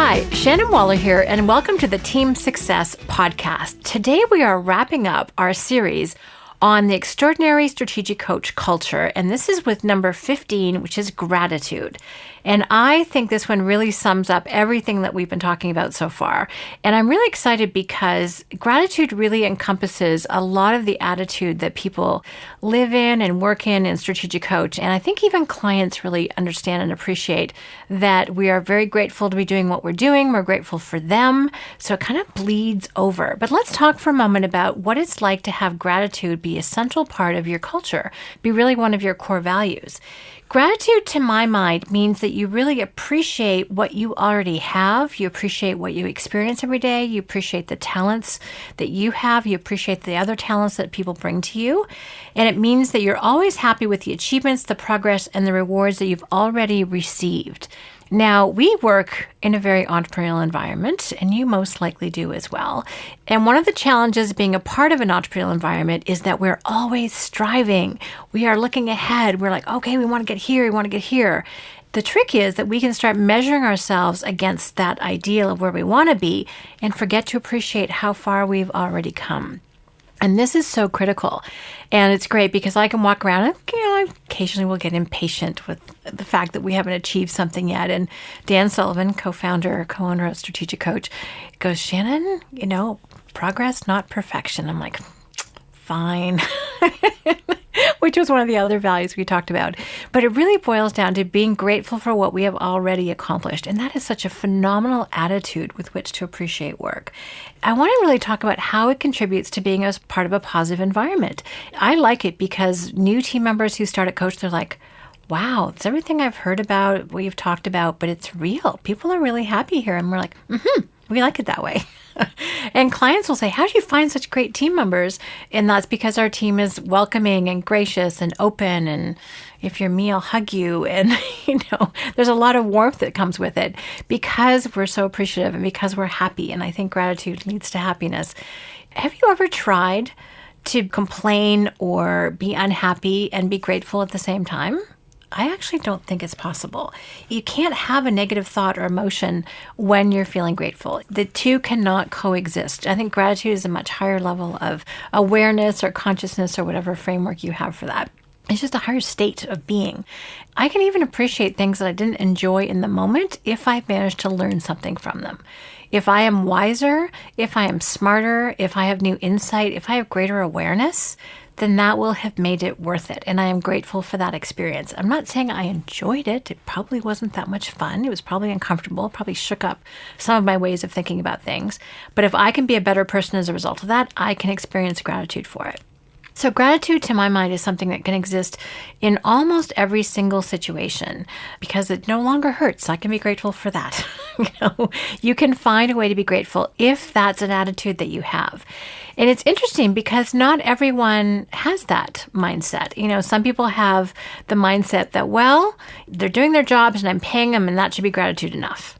Hi, Shannon Waller here, and welcome to the Team Success Podcast. Today we are wrapping up our series on the extraordinary strategic coach culture, and this is with number 15, which is gratitude. And I think this one really sums up everything that we've been talking about so far. And I'm really excited because gratitude really encompasses a lot of the attitude that people live in and work in strategic coach. And I think even clients really understand and appreciate that we are very grateful to be doing what we're doing. We're grateful for them. So it kind of bleeds over. But let's talk for a moment about what it's like to have gratitude be a central part of your culture, be really one of your core values. Gratitude, to my mind, means that you really appreciate what you already have. You appreciate what you experience every day. You appreciate the talents that you have. You appreciate the other talents that people bring to you. And it means that you're always happy with the achievements, the progress, and the rewards that you've already received. Now, we work in a very entrepreneurial environment, and you most likely do as well. And one of the challenges being a part of an entrepreneurial environment is that we're always striving. We are looking ahead. We're like, okay, we want to get here. We want to get here. The trick is that we can start measuring ourselves against that ideal of where we want to be and forget to appreciate how far we've already come. And this is so critical. And it's great because I can walk around and, I occasionally will get impatient with the fact that we haven't achieved something yet. And Dan Sullivan, co-founder, co-owner of Strategic Coach, goes, Shannon, progress, not perfection. I'm like, fine. Which was one of the other values we talked about. But it really boils down to being grateful for what we have already accomplished. And that is such a phenomenal attitude with which to appreciate work. I want to really talk about how it contributes to being as part of a positive environment. I like it because new team members who start at Coach, they're like, wow, it's everything I've heard about, what you've talked about, but it's real. People are really happy here. And we're like, we like it that way. And clients will say, how do you find such great team members? And that's because our team is welcoming and gracious and open. And if you're me, I'll hug you. And, there's a lot of warmth that comes with it because we're so appreciative and because we're happy. And I think gratitude leads to happiness. Have you ever tried to complain or be unhappy and be grateful at the same time? I actually don't think it's possible. You can't have a negative thought or emotion when you're feeling grateful. The two cannot coexist. I think gratitude is a much higher level of awareness or consciousness or whatever framework you have for that. It's just a higher state of being. I can even appreciate things that I didn't enjoy in the moment if I managed to learn something from them. If I am wiser, if I am smarter, if I have new insight, if I have greater awareness, then that will have made it worth it. And I am grateful for that experience. I'm not saying I enjoyed it. It probably wasn't that much fun. It was probably uncomfortable, probably shook up some of my ways of thinking about things. But if I can be a better person as a result of that, I can experience gratitude for it. So gratitude, to my mind, is something that can exist in almost every single situation because it no longer hurts. I can be grateful for that. You can find a way to be grateful if that's an attitude that you have. And it's interesting because not everyone has that mindset. Some people have the mindset that, well, they're doing their jobs and I'm paying them and that should be gratitude enough.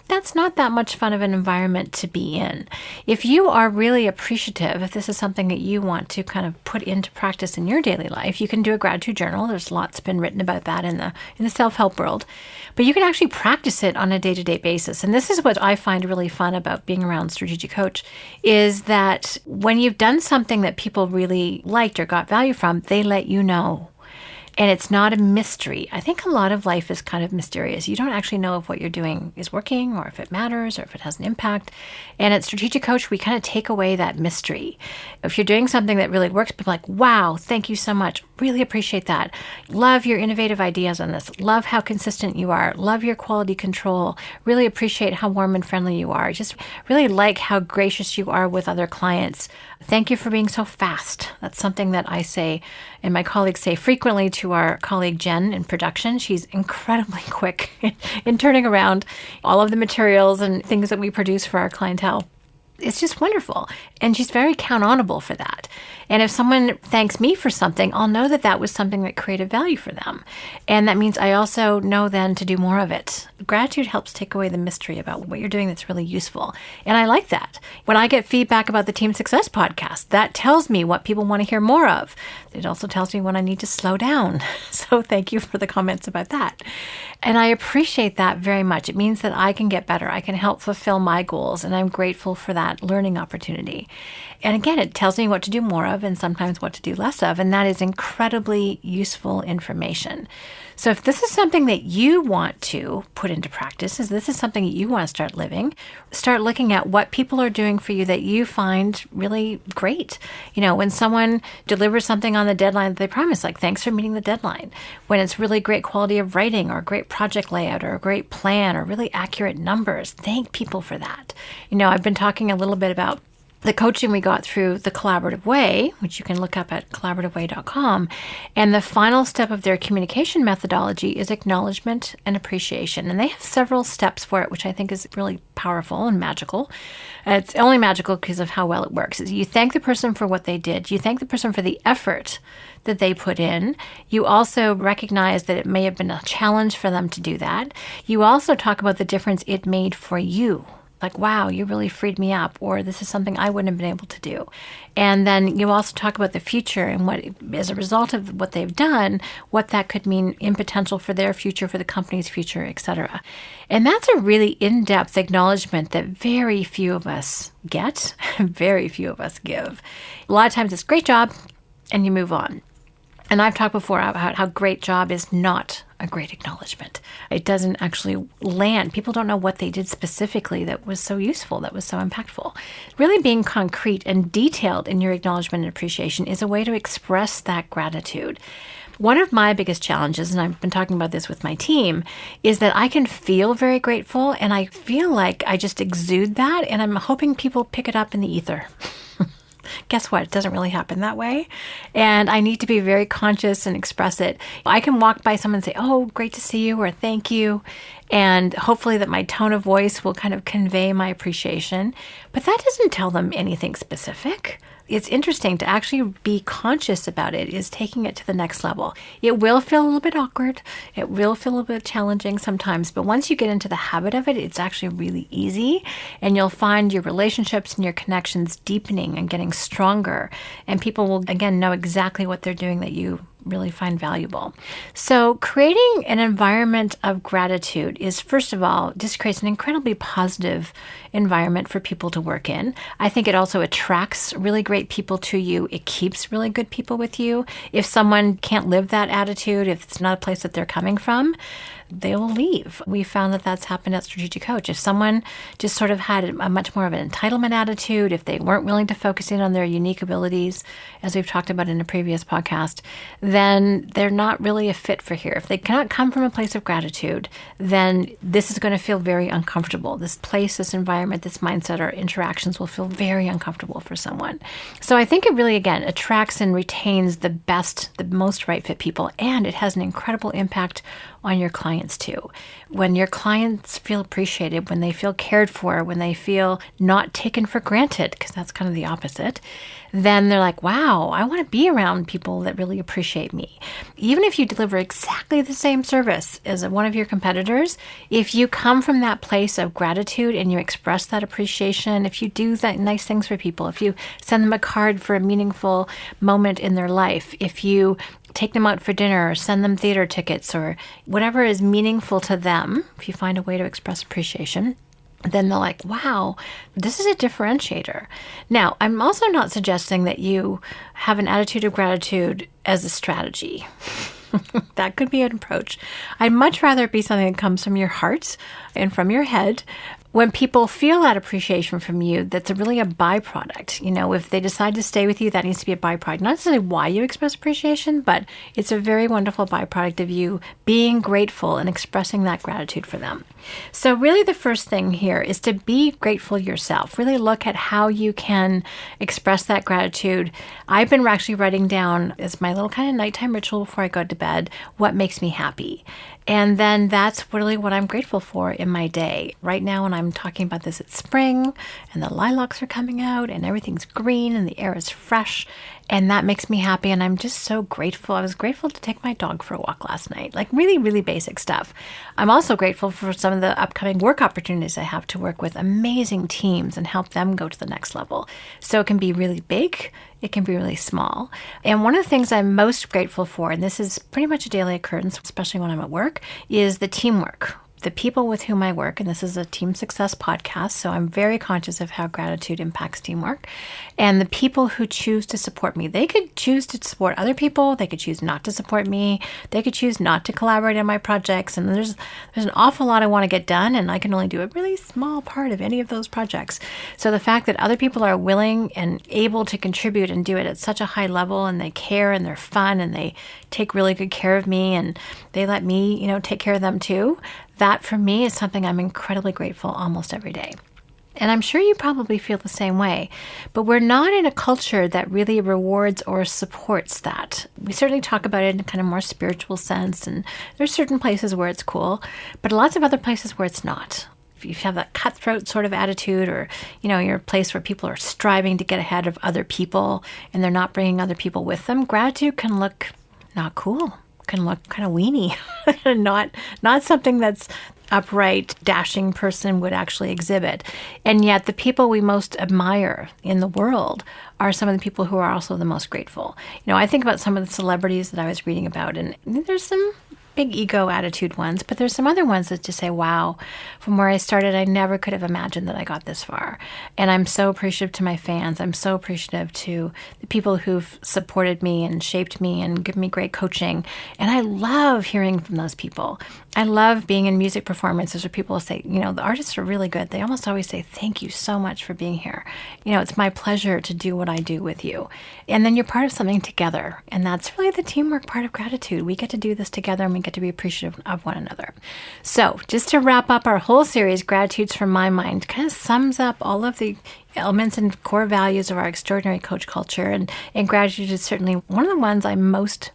That's not that much fun of an environment to be in. If you are really appreciative, if this is something that you want to kind of put into practice in your daily life, you can do a gratitude journal. There's lots been written about that in the self-help world. But you can actually practice it on a day-to-day basis. And this is what I find really fun about being around Strategic Coach, is that when you've done something that people really liked or got value from, they let you know. And it's not a mystery. I think a lot of life is kind of mysterious. You don't actually know if what you're doing is working or if it matters or if it has an impact. And at Strategic Coach, we kind of take away that mystery. If you're doing something that really works, people are like, wow, thank you so much. Really appreciate that. Love your innovative ideas on this. Love how consistent you are. Love your quality control. Really appreciate how warm and friendly you are. Just really like how gracious you are with other clients. Thank you for being so fast. That's something that I say and my colleagues say frequently to our colleague Jen in production. She's incredibly quick in turning around all of the materials and things that we produce for our clientele. It's just wonderful. And she's very count-onable for that. And if someone thanks me for something, I'll know that that was something that created value for them. And that means I also know then to do more of it. Gratitude helps take away the mystery about what you're doing that's really useful. And I like that. When I get feedback about the Team Success podcast, that tells me what people want to hear more of. It also tells me when I need to slow down. So thank you for the comments about that. And I appreciate that very much. It means that I can get better. I can help fulfill my goals. And I'm grateful for that learning opportunity. And again, it tells me what to do more of and sometimes what to do less of. And that is incredibly useful information. So if this is something that you want to put into practice, if this is something that you want to start living, start looking at what people are doing for you that you find really great. When someone delivers something on the deadline that they promised, like thanks for meeting the deadline. When it's really great quality of writing or great project layout or a great plan or really accurate numbers, thank people for that. I've been talking a little bit about the coaching we got through the Collaborative Way, which you can look up at collaborativeway.com. And the final step of their communication methodology is acknowledgement and appreciation. And they have several steps for it, which I think is really powerful and magical. It's only magical because of how well it works. You thank the person for what they did. You thank the person for the effort that they put in. You also recognize that it may have been a challenge for them to do that. You also talk about the difference it made for you. Like, wow, you really freed me up, or this is something I wouldn't have been able to do. And then you also talk about the future and what, as a result of what they've done, what that could mean in potential for their future, for the company's future, etc. And that's a really in-depth acknowledgement that very few of us get, very few of us give. A lot of times it's great job, and you move on. And I've talked before about how great job is not a great acknowledgement. It doesn't actually land. People don't know what they did specifically that was so useful, that was so impactful. Really being concrete and detailed in your acknowledgement and appreciation is a way to express that gratitude. One of my biggest challenges, and I've been talking about this with my team, is that I can feel very grateful and I feel like I just exude that, and I'm hoping people pick it up in the ether. Guess what? It doesn't really happen that way. And I need to be very conscious and express it. I can walk by someone and say, oh, great to see you, or thank you. And hopefully that my tone of voice will kind of convey my appreciation. But that doesn't tell them anything specific. It's interesting to actually be conscious about it, is taking it to the next level. It will feel a little bit awkward. It will feel a little bit challenging sometimes. But once you get into the habit of it, it's actually really easy. And you'll find your relationships and your connections deepening and getting stronger. And people will, again, know exactly what they're doing that you really find valuable. So creating an environment of gratitude is, first of all, just creates an incredibly positive environment for people to work in. I think it also attracts really great people to you. It keeps really good people with you. If someone can't live that attitude, if it's not a place that they're coming from, they will leave. We found that that's happened at Strategic Coach. If someone just sort of had a much more of an entitlement attitude, if they weren't willing to focus in on their unique abilities, as we've talked about in a previous podcast, then they're not really a fit for here. If they cannot come from a place of gratitude, then this is going to feel very uncomfortable. This place, this environment, this mindset, or interactions will feel very uncomfortable for someone. So I think it really, again, attracts and retains the best, the most right fit people, and it has an incredible impact on your clients too. When your clients feel appreciated, when they feel cared for, when they feel not taken for granted, because that's kind of the opposite, then they're like, wow, I want to be around people that really appreciate me. Even if you deliver exactly the same service as one of your competitors, if you come from that place of gratitude and you express that appreciation, if you do that nice things for people, if you send them a card for a meaningful moment in their life, if you take them out for dinner or send them theater tickets or whatever is meaningful to them, if you find a way to express appreciation, then they're like, wow, this is a differentiator. Now, I'm also not suggesting that you have an attitude of gratitude as a strategy. That could be an approach. I'd much rather it be something that comes from your heart and from your head. When people feel that appreciation from you, that's really a byproduct. If they decide to stay with you, that needs to be a byproduct. Not necessarily why you express appreciation, but it's a very wonderful byproduct of you being grateful and expressing that gratitude for them. So really the first thing here is to be grateful yourself. Really look at how you can express that gratitude. I've been actually writing down as my little kind of nighttime ritual before I go to bed, what makes me happy. And then that's really what I'm grateful for in my day. Right now, when I'm I'm talking about this, it's spring and the lilacs are coming out and everything's green and the air is fresh. And that makes me happy. And I'm just so grateful. I was grateful to take my dog for a walk last night, like really, really basic stuff. I'm also grateful for some of the upcoming work opportunities I have to work with amazing teams and help them go to the next level. So it can be really big. It can be really small. And one of the things I'm most grateful for, and this is pretty much a daily occurrence, especially when I'm at work, is the teamwork. The people with whom I work, and this is a team success podcast, so I'm very conscious of how gratitude impacts teamwork, and the people who choose to support me. They could choose to support other people. They could choose not to support me. They could choose not to collaborate on my projects, and there's an awful lot I want to get done, and I can only do a really small part of any of those projects. So the fact that other people are willing and able to contribute and do it at such a high level, and they care, and they're fun, and they take really good care of me, and they let me, take care of them too, that for me is something I'm incredibly grateful almost every day. And I'm sure you probably feel the same way, but we're not in a culture that really rewards or supports that. We certainly talk about it in a kind of more spiritual sense, and there's certain places where it's cool, but lots of other places where it's not. If you have that cutthroat sort of attitude, or, you're a place where people are striving to get ahead of other people and they're not bringing other people with them, gratitude can look not cool. Can look kind of weenie, not something that's upright, dashing person would actually exhibit. And yet the people we most admire in the world are some of the people who are also the most grateful. I think about some of the celebrities that I was reading about, and there's some big ego attitude ones, but there's some other ones that just say, wow, from where I started, I never could have imagined that I got this far. And I'm so appreciative to my fans. I'm so appreciative to the people who've supported me and shaped me and given me great coaching. And I love hearing from those people. I love being in music performances where people say, the artists are really good. They almost always say, thank you so much for being here. It's my pleasure to do what I do with you. And then you're part of something together. And that's really the teamwork part of gratitude. We get to do this together, and we get to be appreciative of one another. So just to wrap up our whole series, Gratitudes from My Mind kind of sums up all of the elements and core values of our extraordinary coach culture. And gratitude is certainly one of the ones I'm most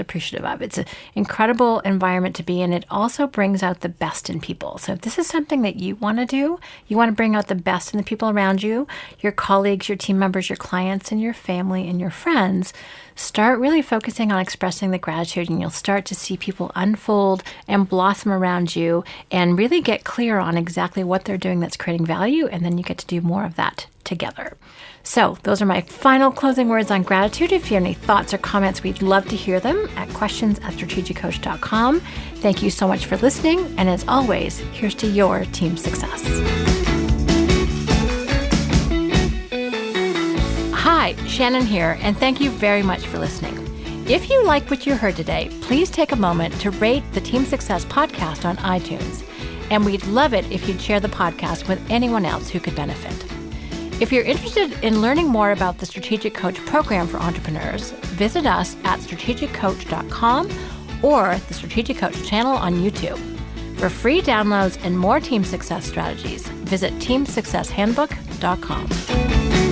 appreciative of. It's an incredible environment to be in. It also brings out the best in people. So if this is something that you want to do, you want to bring out the best in the people around you, your colleagues, your team members, your clients, and your family and your friends, start really focusing on expressing the gratitude, and you'll start to see people unfold and blossom around you and really get clear on exactly what they're doing that's creating value, and then you get to do more of that together. So those are my final closing words on gratitude. If you have any thoughts or comments, we'd love to hear them at questions@strategiccoach.com. Thank you so much for listening. And as always, here's to your team success. Hi, Shannon here, and thank you very much for listening. If you like what you heard today, please take a moment to rate the Team Success podcast on iTunes. And we'd love it if you'd share the podcast with anyone else who could benefit. If you're interested in learning more about the Strategic Coach program for entrepreneurs, visit us at strategiccoach.com or the Strategic Coach channel on YouTube. For free downloads and more team success strategies, visit teamsuccesshandbook.com.